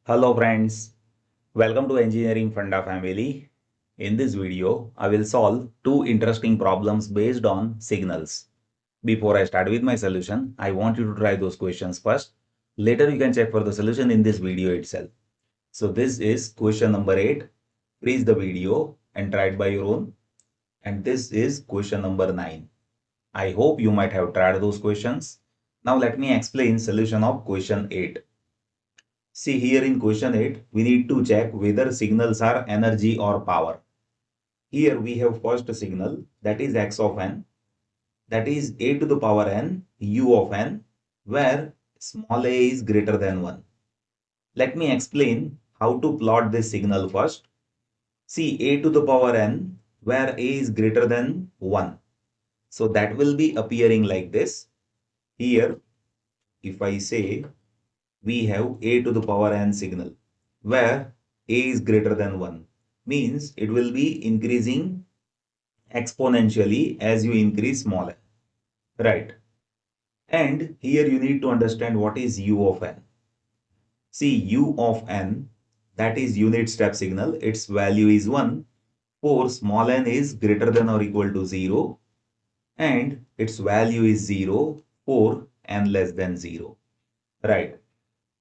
Hello friends, welcome to Engineering Funda family. In this video, I will solve two interesting problems based on signals. Before I start with my solution, I want you to try those questions first. Later you can check for the solution in this video itself. So this is question number 8. Freeze the video and try it by your own. And this is question number 9. I hope you might have tried those questions. Now let me explain solution of question 8. See here in question 8, we need to check whether signals are energy or power. Here we have first signal, that is x of n, that is a to the power n u of n, where small a is greater than 1. Let me explain how to plot this signal first. See a to the power n, where a is greater than 1. So that will be appearing like this. Here, if I say we have a to the power n signal where a is greater than 1, means it will be increasing exponentially as you increase small n, right? And here you need to understand what is u of n. See, u of n, that is unit step signal, its value is 1 for small n is greater than or equal to 0 and its value is 0 for n less than 0, right?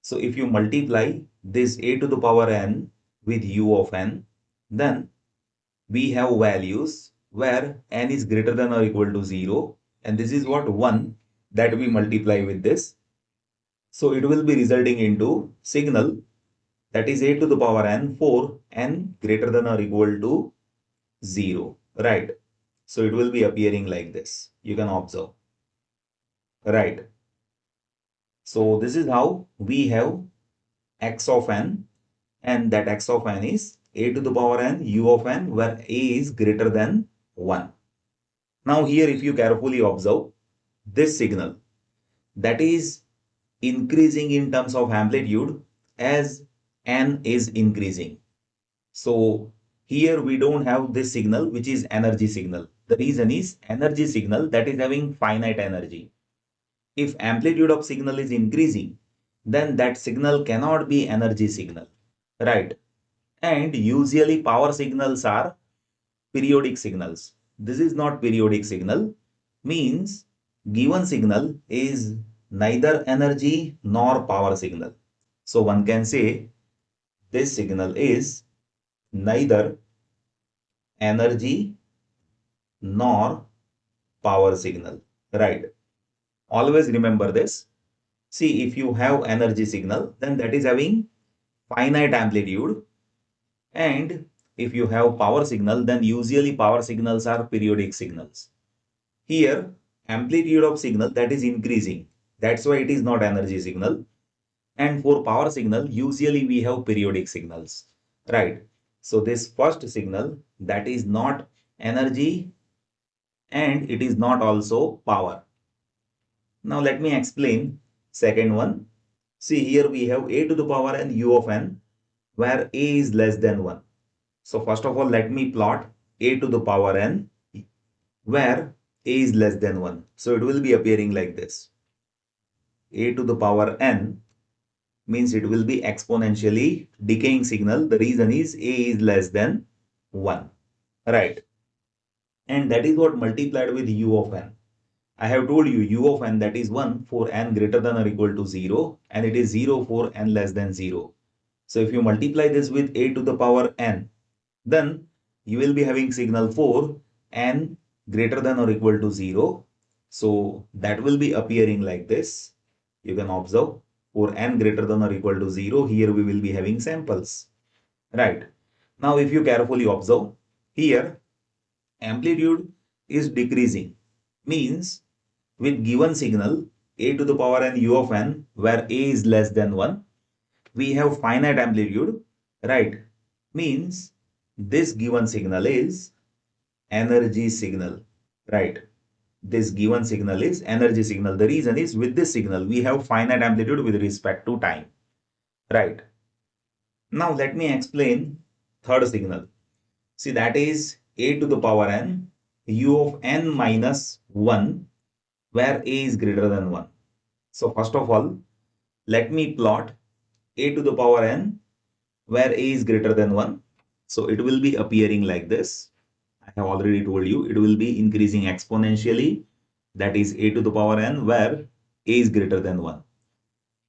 So if you multiply this a to the power n with u of n, then we have values where n is greater than or equal to 0, and this is what 1 that we multiply with this. So it will be resulting into signal that is a to the power n for n greater than or equal to 0, right? So it will be appearing like this. You can observe, right? So this is how we have x of n, and that x of n is a to the power n u of n where a is greater than 1. Now here if you carefully observe this signal, that is increasing in terms of amplitude as n is increasing. So here we don't have this signal which is energy signal. The reason is energy signal that is having finite energy. If amplitude of signal is increasing, then that signal cannot be energy signal, right? And usually power signals are periodic signals. This is not periodic signal, means given signal is neither energy nor power signal. So one can say this signal is neither energy nor power signal, right? Always remember this. See, if you have energy signal, then that is having finite amplitude, and if you have power signal, then usually power signals are periodic signals. Here, amplitude of signal that is increasing. That's why it is not energy signal. And for power signal, usually we have periodic signals, right? So this first signal that is not energy and it is not also power. Now let me explain second one. See, here we have a to the power n u of n where a is less than 1. So first of all, let me plot a to the power n where a is less than 1. So it will be appearing like this. A to the power n means it will be exponentially decaying signal. The reason is a is less than 1, right? And that is what multiplied with u of n. I have told you u of n that is 1 for n greater than or equal to 0 and it is 0 for n less than 0. So if you multiply this with a to the power n, then you will be having signal for n greater than or equal to 0. So that will be appearing like this. You can observe for n greater than or equal to 0, here we will be having samples, right? Now if you carefully observe, here amplitude is decreasing, means with given signal a to the power n u of n where a is less than 1, we have finite amplitude, right? Means this given signal is energy signal, right? This given signal is energy signal. The reason is with this signal we have finite amplitude with respect to time, right? Now let me explain third signal. See, that is a to the power n u of n minus 1 where a is greater than 1. So first of all, let me plot a to the power n where a is greater than 1. So it will be appearing like this. I have already told you it will be increasing exponentially. That is a to the power n where a is greater than 1.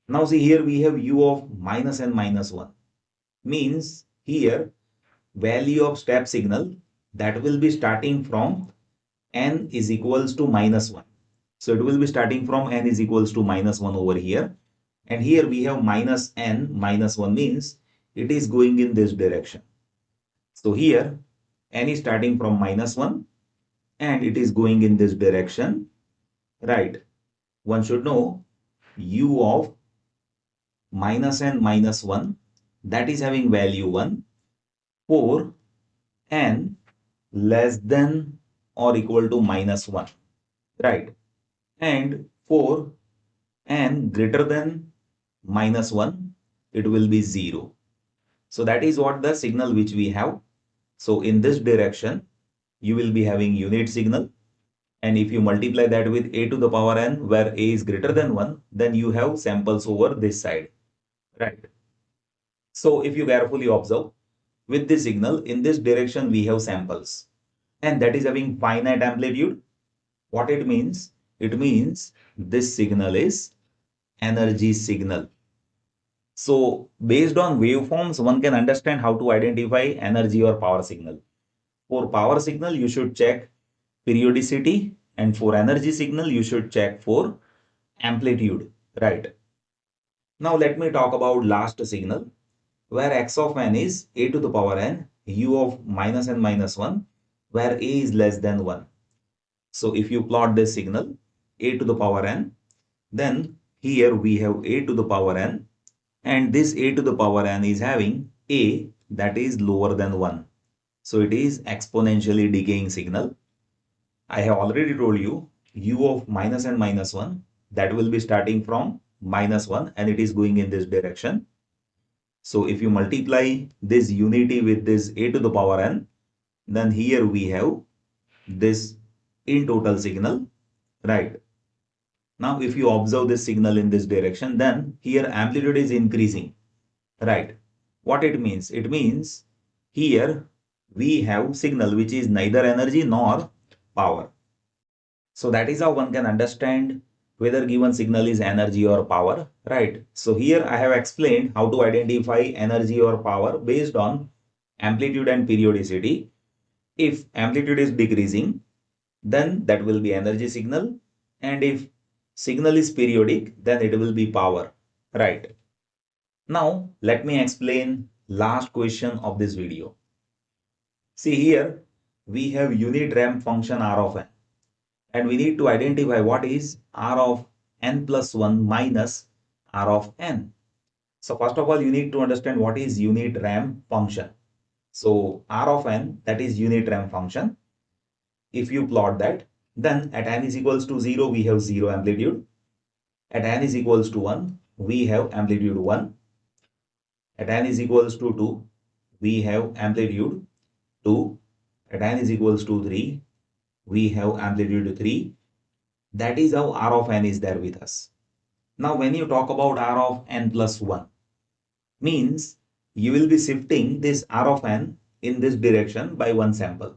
Now see here we have u of minus n minus 1. Means here value of step signal that will be starting from n is equals to minus 1. So it will be starting from n is equals to minus 1 over here. And here we have minus n minus 1 means it is going in this direction. So here n is starting from minus 1 and it is going in this direction. Right. One should know u of minus n minus 1 that is having value 1 for n less than or equal to minus 1. Right. And for n greater than minus 1, it will be 0. So that is what the signal which we have. So in this direction, you will be having unit signal. And if you multiply that with a to the power n, where a is greater than 1, then you have samples over this side. Right. So if you carefully observe, with this signal, in this direction, we have samples. And that is having finite amplitude. What it means? It means this signal is energy signal. So based on waveforms, one can understand how to identify energy or power signal. For power signal, you should check periodicity, and for energy signal, you should check for amplitude, right? Now let me talk about last signal, where x of n is a to the power n, u of minus n minus 1, where a is less than 1. So if you plot this signal, a to the power n, then here we have a to the power n, and this a to the power n is having a that is lower than 1. So it is exponentially decaying signal. I have already told you u of minus n minus 1 that will be starting from minus 1 and it is going in this direction. So if you multiply this unity with this a to the power n, then here we have this in total signal, right? Now if you observe this signal in this direction, then here amplitude is increasing. Right. What it means? It means here we have signal which is neither energy nor power. So that is how one can understand whether given signal is energy or power. Right. So here I have explained how to identify energy or power based on amplitude and periodicity. If amplitude is decreasing, then that will be energy signal. And if signal is periodic, then it will be power. Right. Now, let me explain last question of this video. See here, we have unit ramp function r of n. And we need to identify what is r of n plus 1 minus r of n. So first of all, you need to understand what is unit ramp function. So r of n, that is unit ramp function. If you plot that, then at n is equals to 0, we have 0 amplitude. At n is equals to 1, we have amplitude 1. At n is equals to 2, we have amplitude 2. At n is equals to 3, we have amplitude 3. That is how r of n is there with us. Now when you talk about r of n plus 1, means you will be shifting this r of n in this direction by one sample.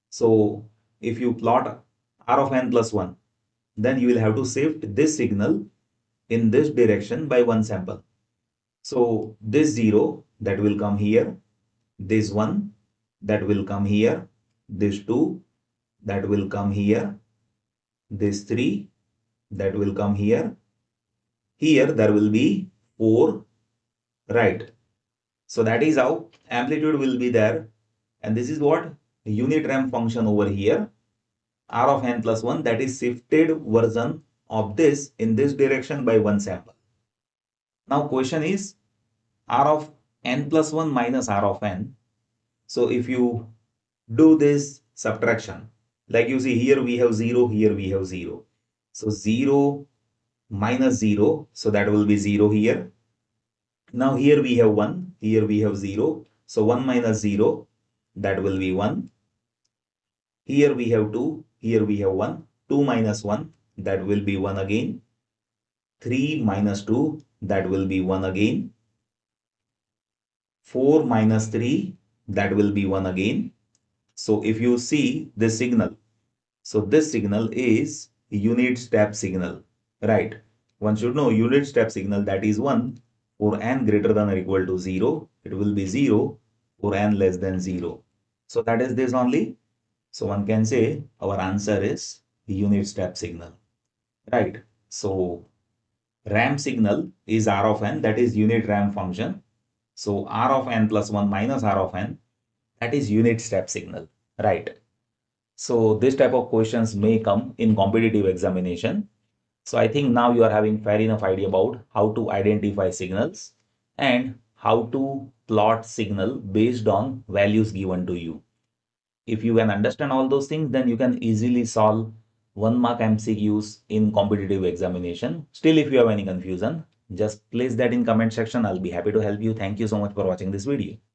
So if you plot r of n plus 1, then you will have to shift this signal in this direction by one sample. So this 0 that will come here, this 1 that will come here, this 2 that will come here, this 3 that will come here. Here there will be 4, right? So that is how amplitude will be there. And this is what unit ramp function over here, r of n plus 1, that is shifted version of this in this direction by one sample. Now question is r of n plus 1 minus r of n. So if you do this subtraction, like you see here we have 0, here we have 0. So 0 minus 0, so that will be 0 here. Now here we have 1, here we have 0. So 1 minus 0, that will be 1. Here we have 2, here we have 1. 2 minus 1, that will be 1 again. 3 minus 2, that will be 1 again. 4 minus 3, that will be 1 again. So if you see this signal, so this signal is unit step signal, right? One should know unit step signal, that is 1 for n greater than or equal to 0. It will be 0 for n less than 0. So that is this only. So one can say our answer is unit step signal, right? So ramp signal is r of n, that is unit ramp function. So r of n plus 1 minus r of n, that is unit step signal, right? So this type of questions may come in competitive examination. So I think now you are having fair enough idea about how to identify signals and how to plot signal based on values given to you. If you can understand all those things, then you can easily solve 1 mark MCQs in competitive examination. Still, if you have any confusion, just place that in comment section. I'll be happy to help you. Thank you so much for watching this video.